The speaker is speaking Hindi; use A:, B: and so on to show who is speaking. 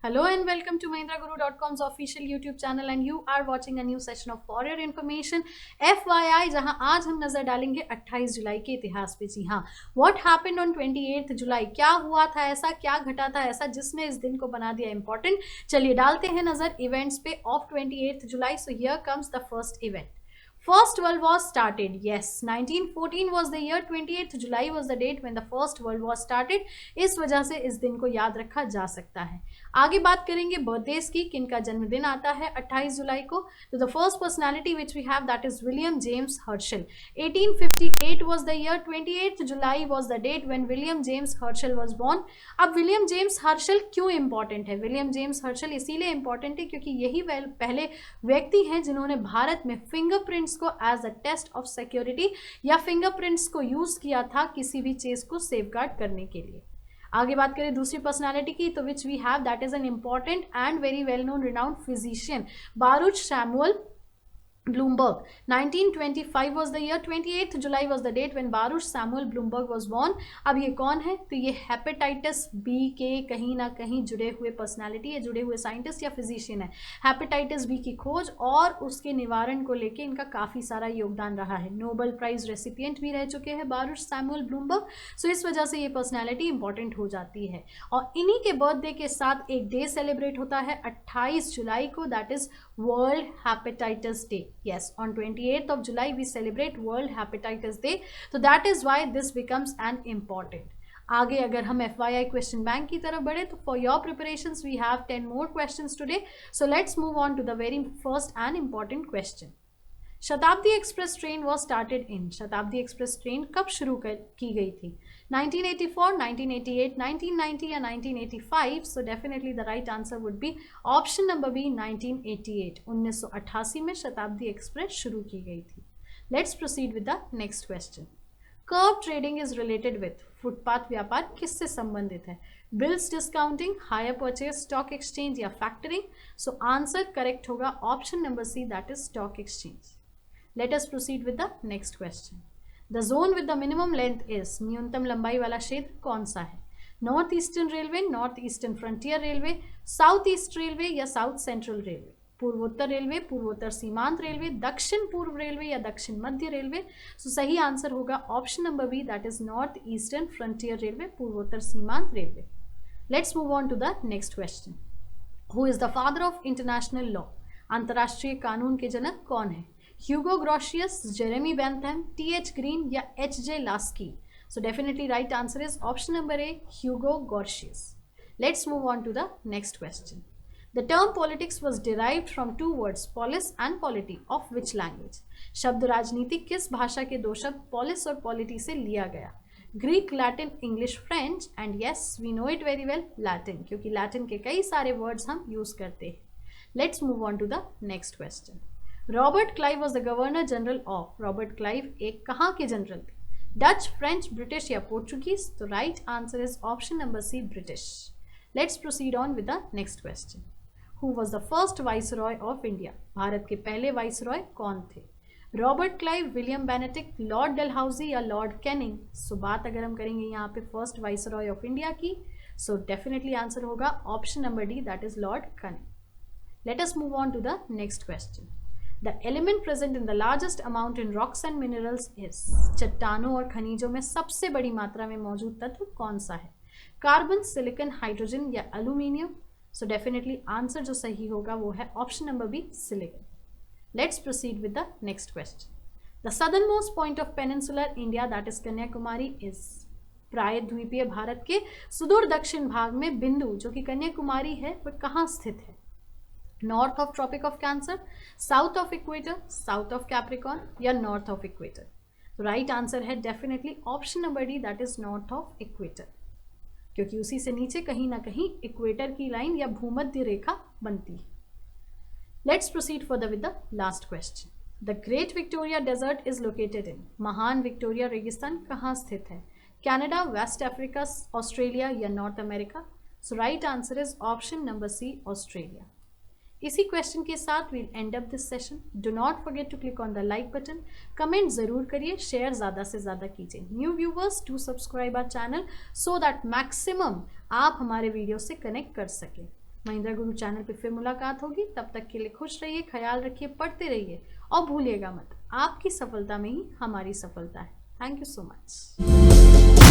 A: Hello and welcome to MahindraGuru.com's official YouTube channel and you are watching a new session of For Your Information FYI जहां आज हम नजर डालेंगे 28 जुलाई के इतिहास पे। जी हाँ, What happened on 28th जुलाई, क्या हुआ था ऐसा, क्या घटा था ऐसा जिसने इस दिन को बना दिया इम्पोर्टेंट। चलिए डालते हैं नजर इवेंट्स पे of 28th July. So here comes the first event. First World War started. Yes, 1914 was the year. 28th July was the date when the First World War started. इस वजह से इस दिन को याद रखा जा सकता है। आगे बात करेंगे बर्थडेज की, किनका जन्मदिन आता है 28 जुलाई को। तो the first personality which we have that is William James Herschel. 1858 was the year. 28th July was the date when William James Herschel was born. अब विलियम जेम्स हर्शल क्यों इंपॉर्टेंट है? विलियम जेम्स हर्शल इसीलिए इंपॉर्टेंट है क्योंकि यही पहले व्यक्ति हैं जिन्होंने भारत में फिंगरप्रिंट्स को as a test of security या फिंगरप्रिंट्स को यूज किया था किसी भी चीज को सेफगार्ड करने के लिए। आगे बात करें दूसरी पर्सनालिटी की, तो which we have that is an important and very well known renowned physician Baruch Samuel Bloomberg. 1925 was the year. 28th July was the date when Baruch Samuel Bloomberg was born. अब ये कौन है? तो ये हेपेटाइटिस बी के कहीं ना कहीं जुड़े हुए पर्सनालिटी है, जुड़े हुए साइंटिस्ट या फिजिशियन है। हेपेटाइटिस बी की खोज और उसके निवारण को लेके इनका काफ़ी सारा योगदान रहा है। नोबेल प्राइज रेसिपिएंट भी रह चुके हैं बारूच सैमुअल ब्लूमबर्ग। सो इस वजह से ये पर्सनैलिटी इंपॉर्टेंट हो जाती है। और इन्हीं के बर्थडे के साथ एक डे सेलिब्रेट होता है 28 जुलाई को, that is world hepatitis day. Yes, on 28th of July we celebrate World Hepatitis Day. So that is why this becomes an important. आगे अगर हम FYI क्वेश्चन बैंक की तरफ बढ़े तो for your preparations we have 10 more questions today. So let's move on to the very first and important question. शताब्दी express train was started in. शताब्दी एक्सप्रेस ट्रेन कब शुरू की गई थी? 1984, 1988, 1990 या 1985? So definitely the right answer would be option number B 1988। 1988 में शताब्दी एक्सप्रेस शुरू की गई थी। Let's proceed with the next question. Kerb trading is related with. Footpath व्यापार किससे संबंधित है? Bills discounting, hire purchase, stock exchange या फैक्टरिंग? सो आंसर करेक्ट होगा option number C, that is stock exchange. Let us proceed with the next question. The zone with the minimum length is, न्यूनतम लंबाई वाला क्षेत्र कौन सा है? North eastern railway, north Eastern Frontier railway, south east railway या साउथ सेंट्रल रेलवे? पूर्वोत्तर रेलवे, पूर्वोत्तर सीमांत रेलवे, दक्षिण पूर्व रेलवे या दक्षिण मध्य रेलवे? सो सही आंसर होगा option number B, that is North Eastern Frontier Railway, पूर्वोत्तर सीमांत railway. Let's move on to the next question. Who is the father of international law? अंतर्राष्ट्रीय कानून के जनक कौन है? Hugo Grotius, Jeremy Bentham, T H. Green या H J. Laski? So definitely right answer is option number A, Hugo Grotius. Let's move on to the next question. The term politics was derived from two words, polis and polity, of which language? शब्द राजनीति किस भाषा के दो शब्द polis और polity से लिया गया? Greek, Latin, English, French and yes we know it very well, Latin, क्योंकि Latin के कई सारे words हम use करते हैं। Let's move on to the next question. Robert Clive was the governor general of. Robert Clive एक कहाँ के जनरल थे? डच, फ्रेंच, ब्रिटिश या पोर्चुगीज? तो right answer is option number C, British. Let's proceed on with the next question. Who was the first viceroy of India? Bharat के पहले वाइसरॉय कौन थे? Robert Clive, William Benedict, Lord Dalhousie या लॉर्ड कैनिंग? सो बात अगर हम करेंगे यहाँ पे फर्स्ट वाइसरॉय ऑफ इंडिया की, सो डेफिनेटली आंसर होगा option number D, that is Lord Canning. Let us move on to the next question. The element present in the largest amount in rocks and minerals is? चट्टानों और खनिजों में सबसे बड़ी मात्रा में मौजूद तत्व कौन सा है? कार्बन, सिलिकॉन, हाइड्रोजन या एल्यूमिनियम? सो डेफिनेटली आंसर जो सही होगा वो है option number B, silicon. Let's proceed with the next question. The southernmost point of peninsular India that is Kanyakumari is? प्रायद्वीपीय भारत के सुदूर दक्षिण भाग में बिंदु जो कि कन्याकुमारी है वह कहाँ स्थित है? North of Tropic of Cancer, south of equator, south of Capricorn या नॉर्थ ऑफ इक्वेटर? तो राइट आंसर है definitely option number D, that is north of equator, क्योंकि उसी से नीचे कहीं ना कहीं इक्वेटर की लाइन या भूमध्य रेखा बनती है। Let's proceed further with the last question. The Great Victoria Desert is located in? महान विक्टोरिया रेगिस्तान कहाँ स्थित है? कनाडा, वेस्ट अफ्रीका, ऑस्ट्रेलिया या North America? So right answer is option number C, Australia. इसी क्वेश्चन के साथ we'll end up this session. Do not forget to click on the like button, comment जरूर करिए, शेयर ज़्यादा से ज़्यादा कीजिए। New viewers to subscribe our channel so that maximum आप हमारे वीडियो से कनेक्ट कर सकें। महिंद्रा गुरु चैनल पे फिर मुलाकात होगी, तब तक के लिए खुश रहिए, ख्याल रखिए, पढ़ते रहिए और भूलिएगा मत, आपकी सफलता में ही हमारी सफलता है। Thank you so much.